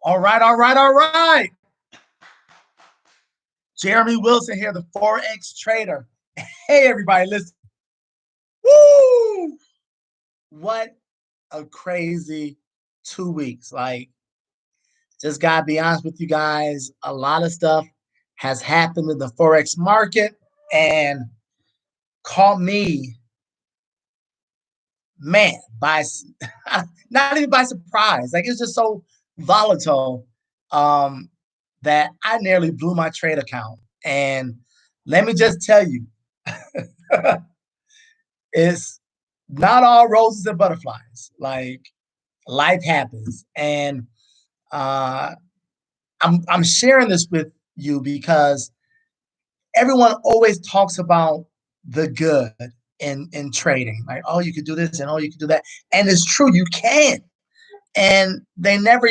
All right, all right, all right. Jeremy Wilson here, the Forex trader. Hey, everybody, listen. Woo! What a crazy 2 weeks. Like, just gotta be honest with you guys. A lot of stuff has happened in the Forex market and caught me, man, by not even by surprise. Like, it's just so volatile that I nearly blew my trade account. And let me just tell you, it's not all roses and butterflies. Like, life happens, and uh, I'm sharing this with you because everyone always talks about the good in trading. Like, oh, you could do this, and oh, you could do that, and it's true, you can. And they never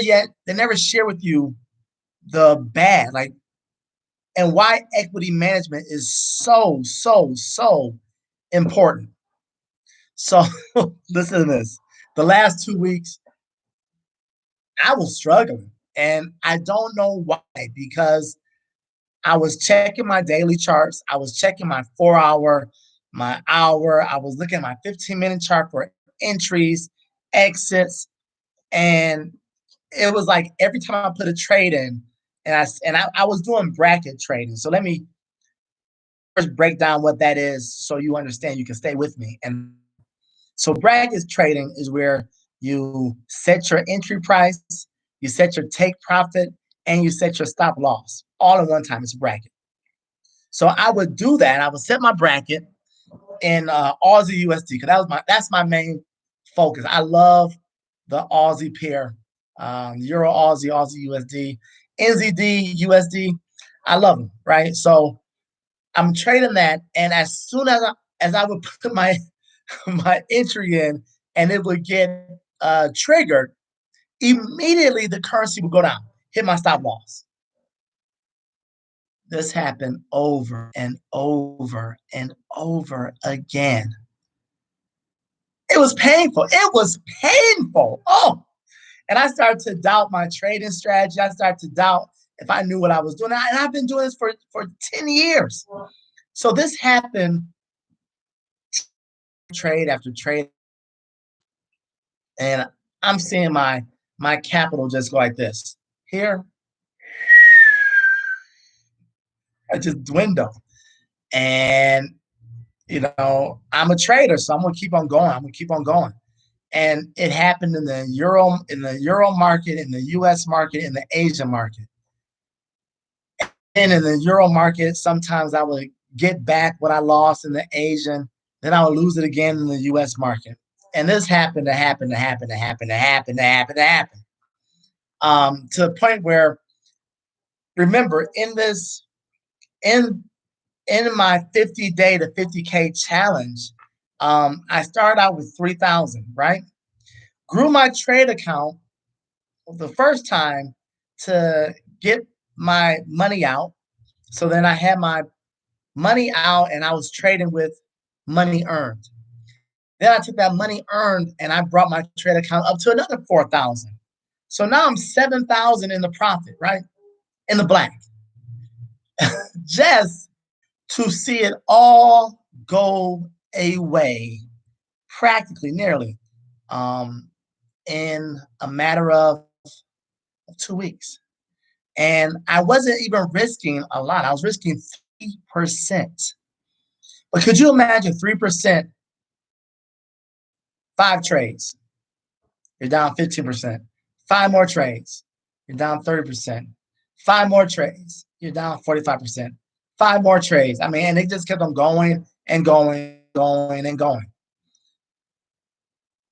share with you the bad, like, and why equity management is so important. So listen to this. The last 2 weeks, I was struggling. And I don't know why, because I was checking my daily charts. I was checking my 4 hour, my hour. I was looking at my 15-minute chart for entries, exits. And it was like every time I put a trade in, and I was doing bracket trading. So let me first break down what that is so you understand. You can stay with me. And so bracket trading is where you set your entry price, you set your take profit, and you set your stop loss all in one time. It's a bracket. So I would do that. I would set my bracket in Aussie USD because that's my main focus. I love the Aussie pair, Euro Aussie, Aussie USD, NZD USD. I love them, right? So I'm trading that, and as soon as I would put my my entry in, and it would get triggered, immediately the currency would go down, hit my stop loss. This happened over and over and over again. It was painful. It was painful. Oh, and I started to doubt my trading strategy. I started to doubt if I knew what I was doing. And I've been doing this for 10 years. So this happened trade after trade. And I'm seeing my capital just go like this. Here, I just dwindle. And I'm a trader, so I'm gonna keep on going. I'm gonna keep on going. And it happened in the euro market, in the US market, in the Asian market. And in the euro market, sometimes I would get back what I lost in the Asian, then I would lose it again in the US market. And this happened to happen to happen to happen to happen to happen to happen. To the point where, remember, in my 50-day to 50K challenge, I started out with 3,000, right? Grew my trade account the first time to get my money out. So then I had my money out and I was trading with money earned. Then I took that money earned and I brought my trade account up to another 4,000. So now I'm 7,000 in the profit, right? In the black. Just to see it all go away, practically, nearly, in a matter of 2 weeks. And I wasn't even risking a lot. I was risking 3%. But could you imagine 3%, 5 trades, you're down 15%. 5 more trades, you're down 30%. 5 more trades, you're down 45%. 5 more trades. I mean, and it just kept on going and going and going.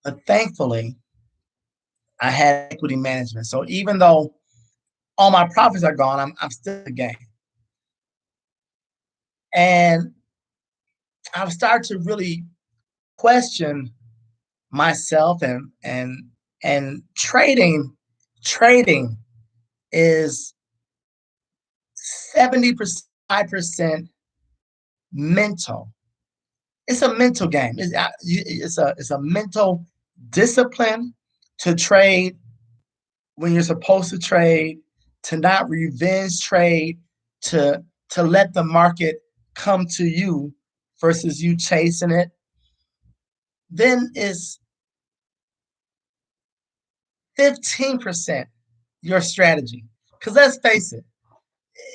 But thankfully, I had equity management. So even though all my profits are gone, I'm still in the game. And I've started to really question myself, and trading is 75% mental. It's a mental game. It's a mental discipline to trade when you're supposed to trade, to not revenge trade, to let the market come to you versus you chasing it, then it's 15% your strategy. Because let's face it,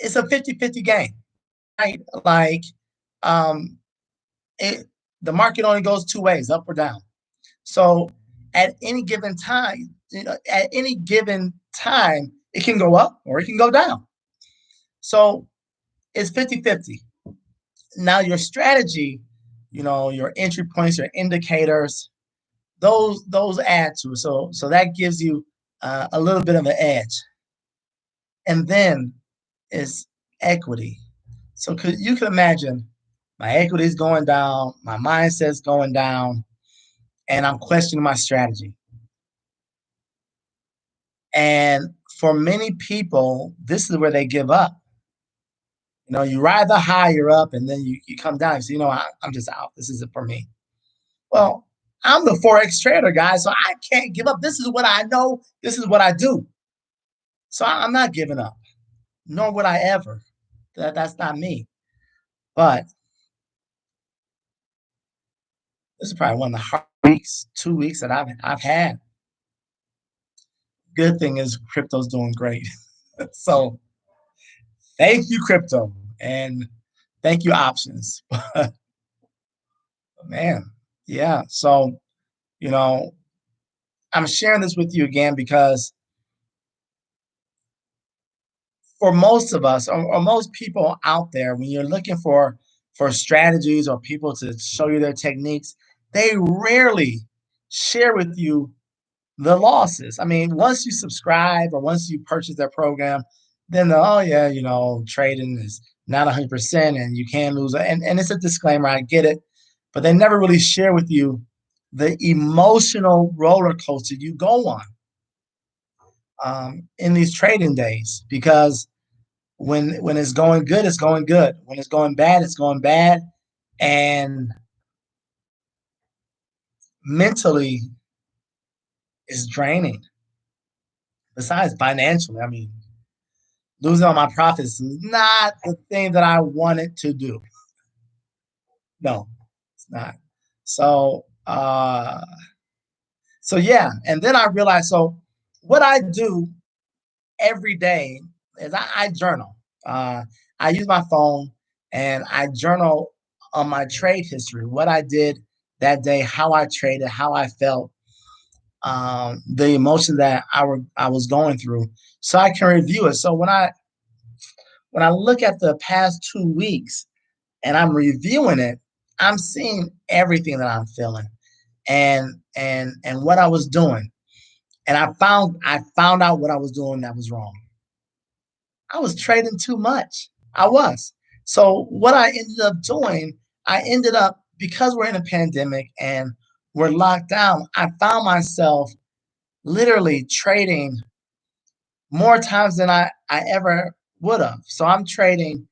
it's a 50-50 game, right? Like, um, it, the market only goes two ways, up or down. So at any given time, at any given time, it can go up or it can go down. So it's 50-50. Now your strategy, your entry points, your indicators, those add to it. So that gives you a little bit of an edge. And then is equity. So you can imagine my equity is going down, my mindset's going down, and I'm questioning my strategy. And for many people, this is where they give up. You ride the higher up and then you come down and say, I'm just out. This isn't for me. Well, I'm the Forex trader, guys, so I can't give up. This is what I know. This is what I do. So I'm not giving up, nor would I ever. That's not me. But this is probably one of the hard weeks, 2 weeks that I've had. Good thing is crypto's doing great. So thank you, crypto, and thank you, options. Man, yeah. So, you know, I'm sharing this with you again because for most of us or most people out there, when you're looking for strategies or people to show you their techniques, they rarely share with you the losses. I mean, once you subscribe or once you purchase their program, then oh yeah, trading is not 100% and you can lose. And it's a disclaimer, I get it, but they never really share with you the emotional roller coaster you go on in these trading days because when it's going good, it's going good. When it's going bad, it's going bad. And mentally, it's draining. Besides financially, I mean, losing all my profits is not the thing that I wanted to do. No, it's not. So, so yeah. And then I realized, so what I do every day is I journal. I use my phone and I journal on my trade history, what I did that day, how I traded, how I felt, the emotion that I was going through, so I can review it. So when I look at the past 2 weeks and I'm reviewing it, I'm seeing everything that I'm feeling and what I was doing. And I found out what I was doing that was wrong. I was trading too much. I was. So what I ended up doing, I ended up because we're in a pandemic and we're locked down, I found myself literally trading more times than I ever would have. So I'm trading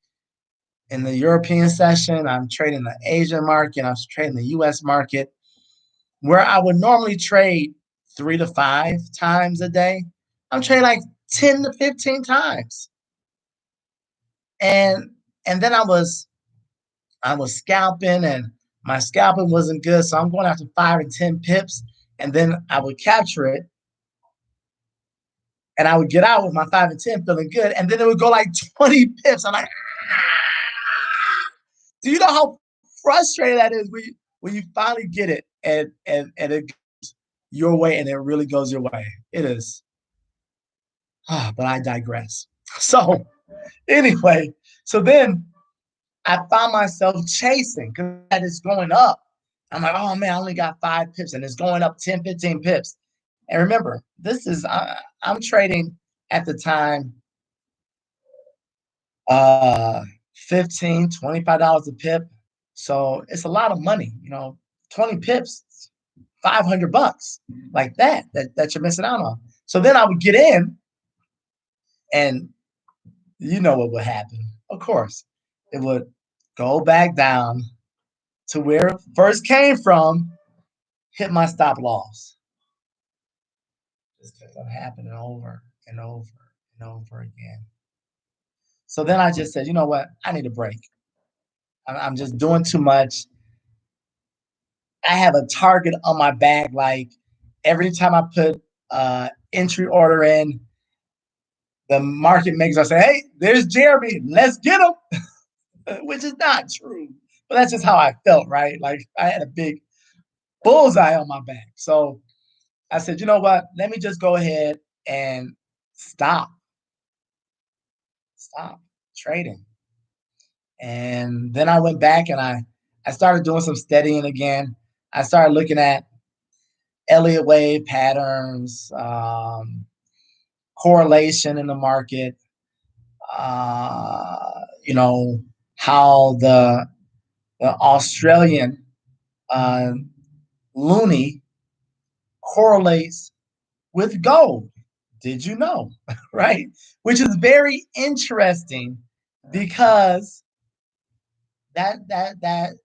in the European session, I'm trading the Asian market, I'm trading the US market, where I would normally trade 3 to 5 times a day. I'm trading like 10 to 15 times. And and then I was scalping and my scalping wasn't good. So I'm going after 5 and 10 pips. And then I would capture it and I would get out with my 5 and 10 feeling good. And then it would go like 20 pips. I'm like, do you know how frustrating that is when you finally get it and it goes your way and it really goes your way? It is. But I digress. So anyway, so then I found myself chasing because it's going up. I'm like, oh man, I only got 5 pips and it's going up 10, 15 pips. And remember, I'm trading at the time uh 15, $25 a pip. So it's a lot of money, 20 pips, $500 like that you're missing out on. So then I would get in and you know what would happen. Of course, it would go back down to where it first came from, hit my stop loss. This kept on happening over and over and over again. So then I just said, you know what? I need a break. I'm just doing too much. I have a target on my back. Like every time I put entry order in, the market makers are saying, "Hey, there's Jeremy. Let's get him," which is not true. But that's just how I felt, right? Like I had a big bullseye on my back. So I said, you know what? Let me just go ahead and stop, stop trading. And then I went back and I started doing some studying again. I started looking at Elliott wave patterns, correlation in the market, you know, how the Australian uh, loonie correlates with gold. Did you know? Right? Which is very interesting because that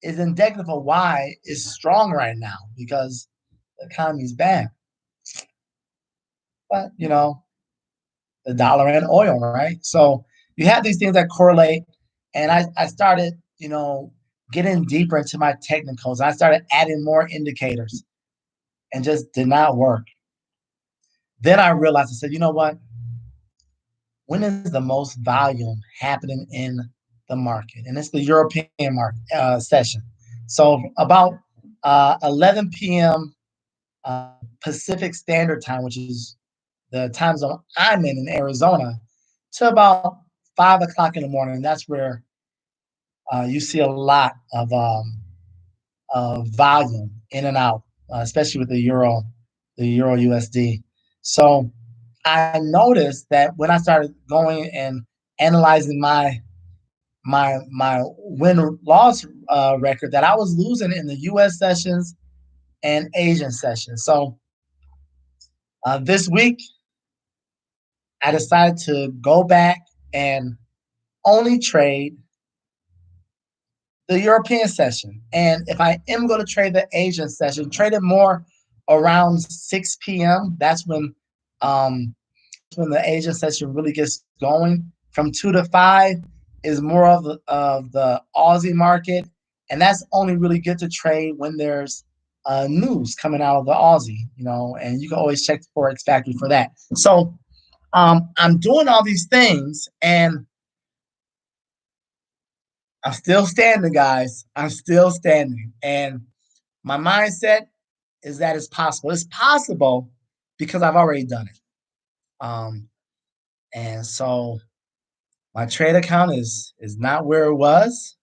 is indicative of why it's strong right now because the economy's bad. But the dollar and oil, right? So you have these things that correlate. And I started, getting deeper into my technicals. I started adding more indicators and just did not work. Then I realized I said, you know what? When is the most volume happening in the market? And it's the European market session. So about 11 p.m. Pacific Standard Time, which is the time zone I'm in Arizona, to about 5 o'clock in the morning. That's where you see a lot of volume in and out, especially with the Euro USD. So I noticed that when I started going and analyzing my win loss record, that I was losing in the U.S. sessions and Asian sessions. So this week I decided to go back and only trade the European session. And if I am going to trade the Asian session, trade it more around 6 p.m. Um, when the Asian session really gets going. From 2 to 5 is more of the Aussie market, and that's only really good to trade when there's news coming out of the Aussie, and you can always check the Forex Factory for that. So I'm doing all these things, and I'm still standing, guys. I'm still standing. And my mindset is that it's possible. It's possible because I've already done it. Um, and so my trade account is not where it was,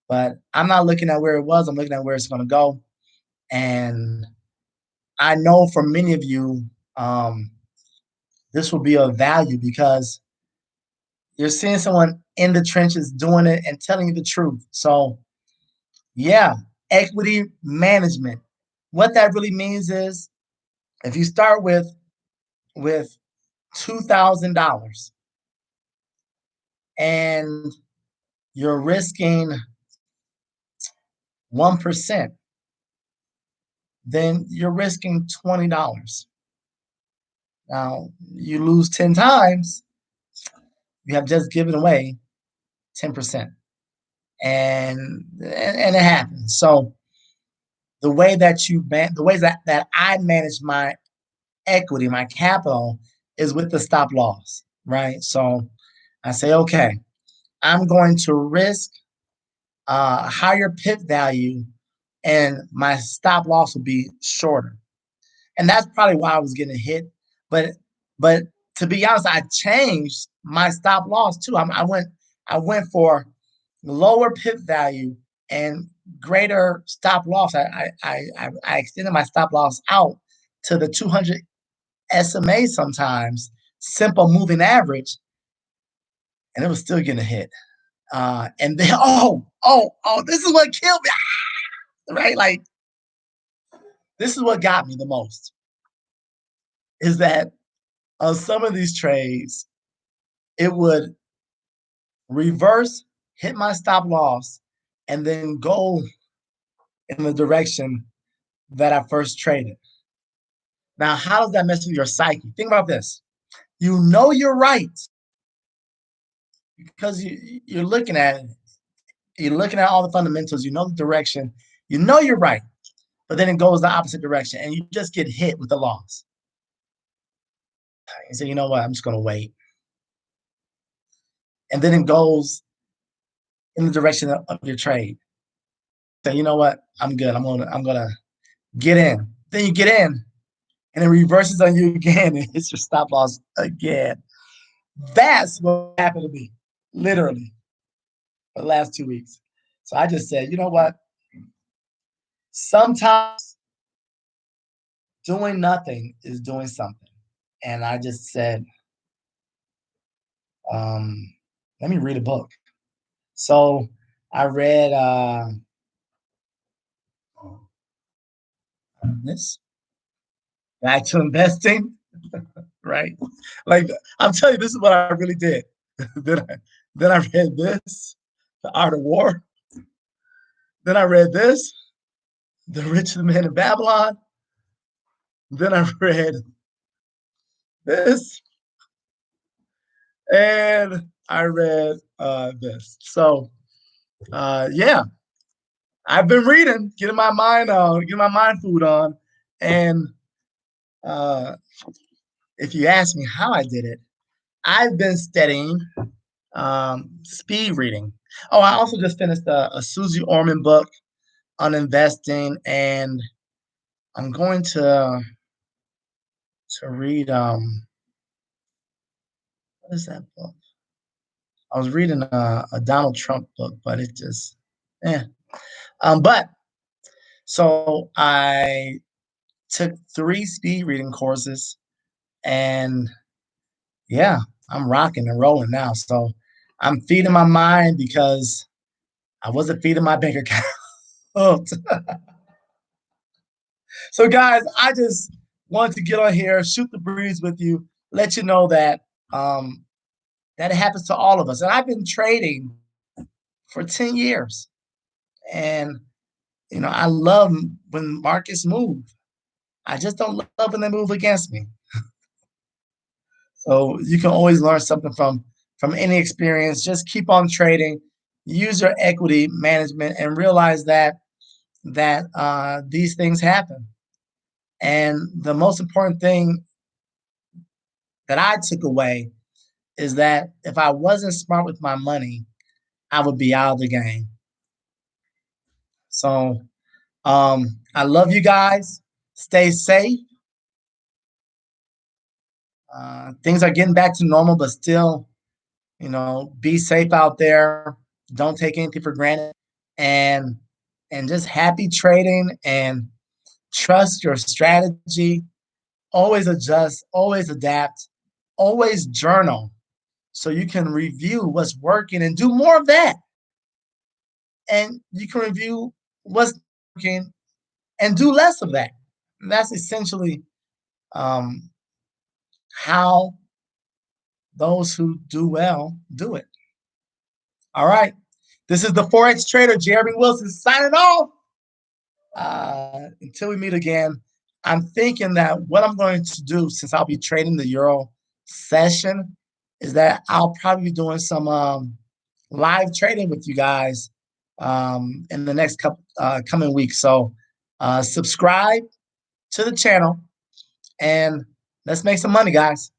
but I'm not looking at where it was. I'm looking at where it's going to go. And I know for many of you, um, this will be of value because you're seeing someone in the trenches doing it and telling you the truth. So yeah, equity management. What that really means is if you start with $2,000 and you're risking 1%, then you're risking $20. Now you lose 10 times, you have just given away 10%. And it happens. So the ways that I manage my equity, my capital, is with the stop loss, right? So I say, okay, I'm going to risk a higher pit value, and my stop loss will be shorter. And that's probably why I was getting hit. But but to be honest, I changed my stop loss too. I went for lower pit value and greater stop loss. I extended my stop loss out to the 200 SMA sometimes, simple moving average, and it was still getting hit. And then this is what killed me, right? Like this is what got me the most is that on some of these trades, it would reverse, hit my stop loss, and then go in the direction that I first traded. Now, how does that mess with your psyche? Think about this. You know you're right because you're looking at it. You're looking at all the fundamentals. You know the direction. You know you're right, but then it goes the opposite direction, and you just get hit with the loss. You say, you know what? I'm just going to wait, and then it goes in the direction of your trade. Say, you know what? I'm good. I'm gonna get in. Then you get in, and it reverses on you again, and hits your stop loss again. That's what happened to me, literally, for the last 2 weeks. So I just said, you know what? Sometimes doing nothing is doing something. And I just said, um, let me read a book. So I read this Back to Investing, right? Like I'm telling you, this is what I really did. then I then I read this, The Art of War. Then I read this, The Richest Man in Babylon. Then I read this, and I read this. So yeah, I've been reading, getting my mind on, getting my mind food on, and uh, if you ask me how I did it, I've been studying speed reading. Oh, I also just finished a Susie Orman book on investing, and I'm going to read what is that book? I was reading a Donald Trump book, but it just yeah. But so I took 3 speed reading courses, and yeah, I'm rocking and rolling now. So I'm feeding my mind because I wasn't feeding my bank account. So, guys, I just wanted to get on here, shoot the breeze with you, let you know that um, that it happens to all of us. And I've been trading for 10 years, and I love when markets move. I just don't love when they move against me. So you can always learn something from any experience. Just keep on trading, use your equity management, and realize that these things happen. And the most important thing that I took away is that if I wasn't smart with my money, I would be out of the game. So I love you guys. Stay safe. Things are getting back to normal, but still, be safe out there. Don't take anything for granted, and just happy trading and trust your strategy. Always adjust, always adapt, always journal so you can review what's working and do more of that. And you can review what's working and do less of that. And that's essentially um, how those who do well do it. All right. This is the Forex trader, Jeremy Wilson, signing off. Until we meet again, I'm thinking that what I'm going to do, since I'll be trading the Euro session, is that I'll probably be doing some live trading with you guys in the next couple coming weeks. So subscribe to the channel and let's make some money, guys.